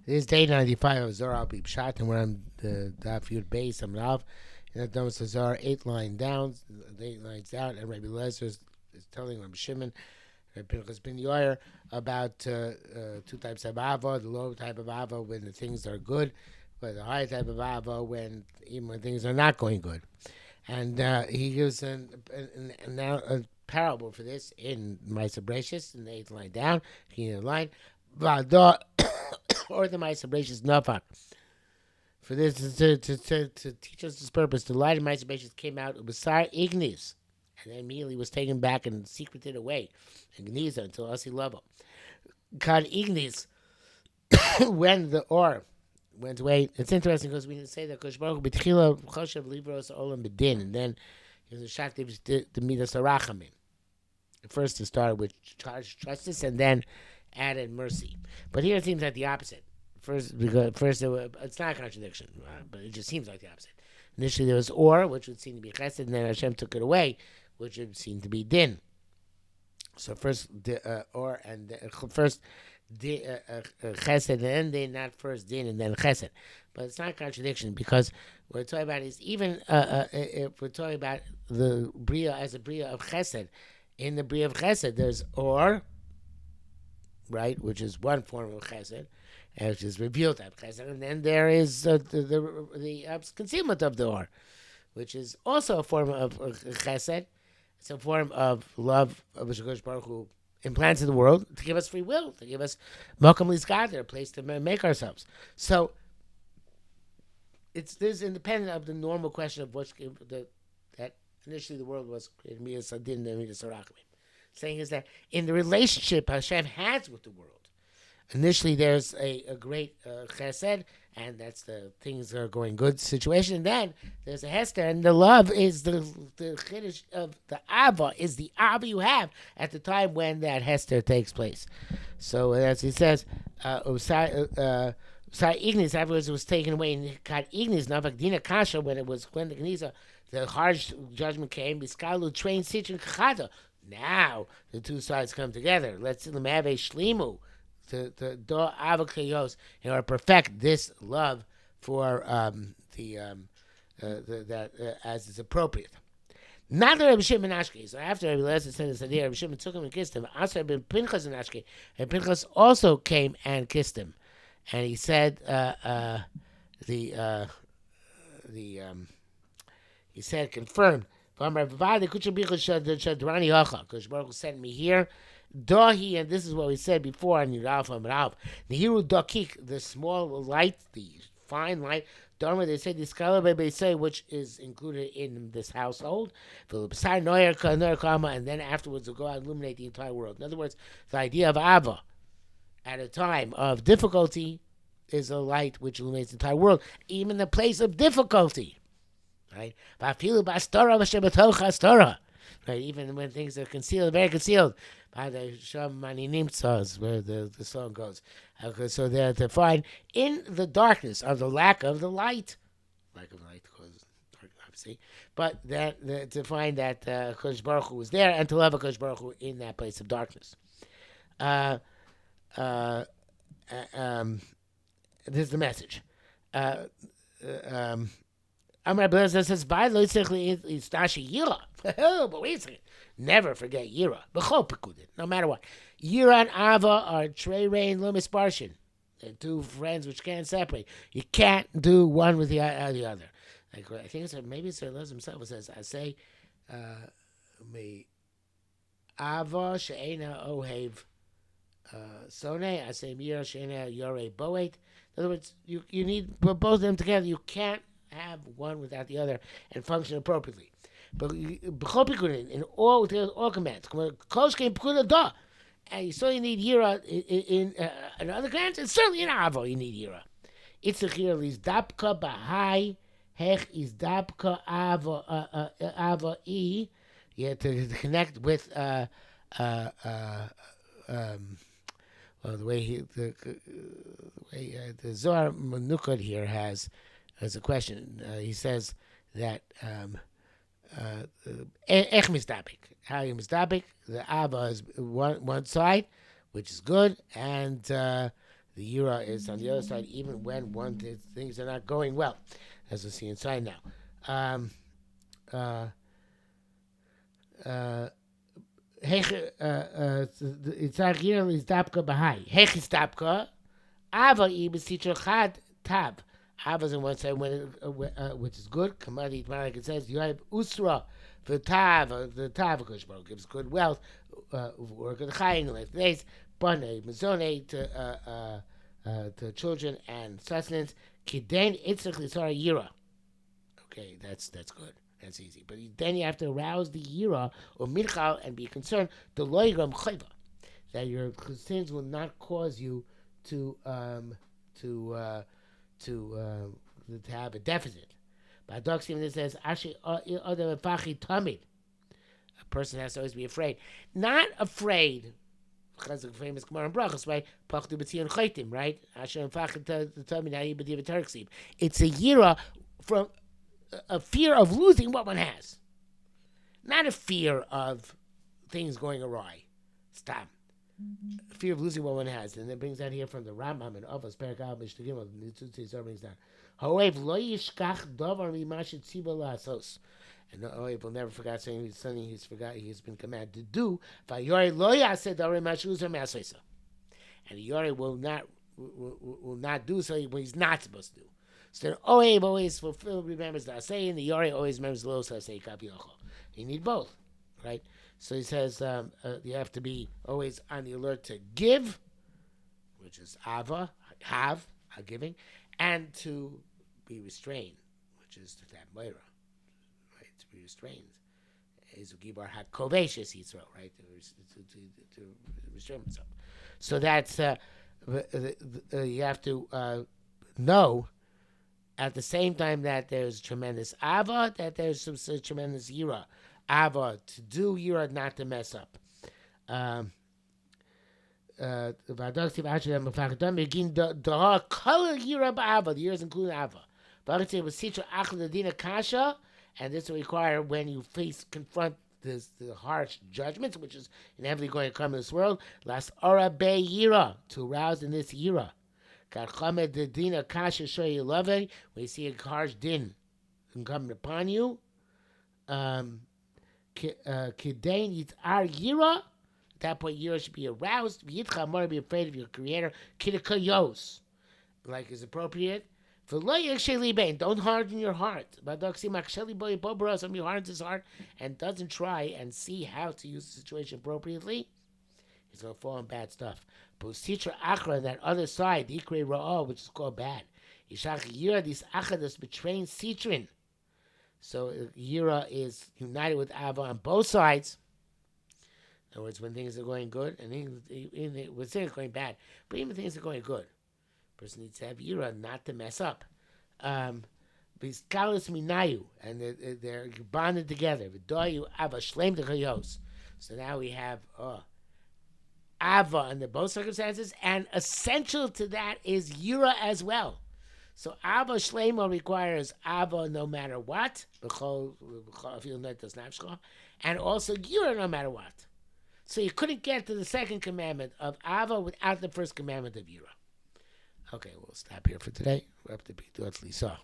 This is day 95 of Zohar Pshat, and we're on the Daf Yud Beis Amrav. And that Dom says Zohar 8 lines down, and Rabbi Lezer is telling Rabbi Shimon, Rabbi Pinchas ben Yirah, about two types of Ahavah: the low type of Ahavah when the things are good, but the high type of Ahavah even when things are not going good. And he gives now a parable for this in Ma'aser Bereishis, in the 8th line down, line. Or the Ma'aser Bereishis Nafak. For this to teach us this purpose, the light of Ma'aser Bereishis came out Ubasar Ignis, and then immediately was taken back and secreted away, and Gniza until Asi Lavo. Kad Ignis, when the or went away. It's interesting because we didn't say that Kosh Baruch B'tchila Choshev Livros Olam B'din, and then he was shocked the Midas Arachamim. First, it started with justice, and then added mercy. But here it seems like the opposite. First, it's not a contradiction, but it just seems like the opposite. Initially, there was or, which would seem to be chesed, and then Hashem took it away, which would seem to be din. So first or, and first chesed, and then din, not first din and then chesed. But it's not a contradiction because what we're talking about is even if we're talking about the bria as a bria of chesed. In the bria of chesed, there's or, right, which is one form of chesed, which is revealed type chesed, and then there is the concealment of the or, which is also a form of chesed. It's a form of love of Hakadosh Baruch Hu implants in the world to give us free will, to give us Malkam Lizgad, a place to make ourselves. So this is independent of the normal question of that initially the world was created Midas Adin and Midas Arachamim. Saying is that in the relationship Hashem has with the world, initially there's a great chesed, and that's the things are going good situation. And then there's a hester, and the love is the chiddush of the Ahavah, is the Ahavah you have at the time when that hester takes place. So as he says, Ignis, afterwards it was taken away, and got Ignis, Navak Dina Kasha, when the Gniza, the harsh judgment came, Biskalu train Sitchin Kachata. Now the two sides come together. Let's have a shlimu to do avokayos in order to perfect this love for that as is appropriate. Not the Rabbi Shimon Ashke. So after Rabbi Lezer said this idea, Rabbi Shimon took him and kissed him. Also, Rabbi Pinchas and Ashke, and Pinchas also came and kissed him, and he said he said confirmed. Because Baruch sent me here. Dahi, and this is what we said before on Yirah, the Hiru Dakik, the small light, the fine light. Dharma, they say this say which is included in this household. And then afterwards will go out and illuminate the entire world. In other words, the idea of Ahavah at a time of difficulty is a light which illuminates the entire world, even the place of difficulty. Right? Right? Even when things are concealed, very concealed. By the Shamani Nimtzas, where the song goes. So they're to find in the darkness of the lack of the light. Lack of light causes dark, obviously. But to find that Kosh Baruch Hu was there and to love a Kosh Baruch Hu in that place of darkness. This is the message. Amar Blazer says, "By the it's Dashi Yirah." But wait a second, never forget Yirah. No matter what, Yirah and Ahavah are Trey Rain Lumis Barshin. They're two friends which can't separate. You can't do one with the other. Like I think maybe it's Les himself says, "I say, me Ahavah she'ena ohev sone." I say Yirah she'ena yorei boet. In other words, you need both of them together. You can't have one without the other and function appropriately. But in all commands, and you still need Yirah in other commands, and certainly in Ahavah you need Yirah. It's a Yirah is dapka bahai hech is dapka Ahavah e. You have to connect with well, the way the Zohar Manukad here has a question. He says that Ech mistabik. How you mistabik? The Ahavah is one side, which is good, and The Yirah is on the other side, even when things are not going well, as we'll see inside now. Um, uh, uh, Itzar Yirah is dapka bahai. Hech is dapka. Ava ibn teacher chad tab. Ava's on one side, which is good. Kamadi like it says, you have usra the tav. The tav gives good wealth. Work of the chayin like days. Bane mezone to children and sustenance. Kidain itzach litzara yira. Okay, that's good. That's easy. But then you have to arouse the yira or midchal and be concerned the loigram chayva, that your sins will not cause you to have a deficit. But Doxim it says actually other fachi tamid. A person has to always be afraid, not afraid. Because of the famous Gemara and Brachos, right? Pachdu b'tzion chaytim, right? Asher fachi tamid ha'yi b'div tarksib. It's a yira from a fear of losing what one has, not a fear of things going awry. Stop. Fear of losing what one has, and it brings that here from the Rambam and Avos Perak Al Mishtagim of Nitzutzi. Brings down. However, lo yishkach davar mimashet tziba la'asos, and However will never forget something he's been commanded to do. Vayori lo yaseh davar mimashet uzer me'asoisa, and the Yori will not do so what he's not supposed to do. So Oav always remembers the Asay, and the Yori always remembers the Los Asay Kapiyocho. You need both, right? So he says you have to be always on the alert to give, which is Ava, giving, and to be restrained, which is to have Moira, right? To be restrained. Is Gibar HaKoveshes Yisrael, right? To restrain himself. So that's, you have to know at the same time that there's tremendous Ava, that there's some tremendous Yirah. Ava, to do Yirah, not to mess up. The Yirah is including Ava. And this will require when you confront the harsh judgments, which is inevitably going to come in this world, Las Ora Be Yirah, to arouse in this Yirah. When you see a harsh din coming upon you, Kidain Yitzar Yirah. At that point, Yirah should be aroused. Yitcha more be afraid of your Creator. Kidakayos, like is appropriate. Don't harden your heart. Somebody hardens his heart and doesn't try and see how to use the situation appropriately, he's going to fall in bad stuff. Positra Akra, that other side, Ikre Ra'ah, which is called bad. Yishach Yirah, this Achadas betraying Citrin. So Yirah is united with Ava on both sides. In other words, when things are going good, and we're saying it's going bad, but even things are going good, a person needs to have Yirah not to mess up. Biskalis Minayu, and they're bonded together. V'doyu Ava Shlem D'Chayos. So now we have Ava under both circumstances, and essential to that is Yirah as well. So Ava Shlema requires Ava no matter what, and also Yirah no matter what. So you couldn't get to the second commandment of Ava without the first commandment of Yirah. Okay, we'll stop here for today. We're up to B'Dot Lisa.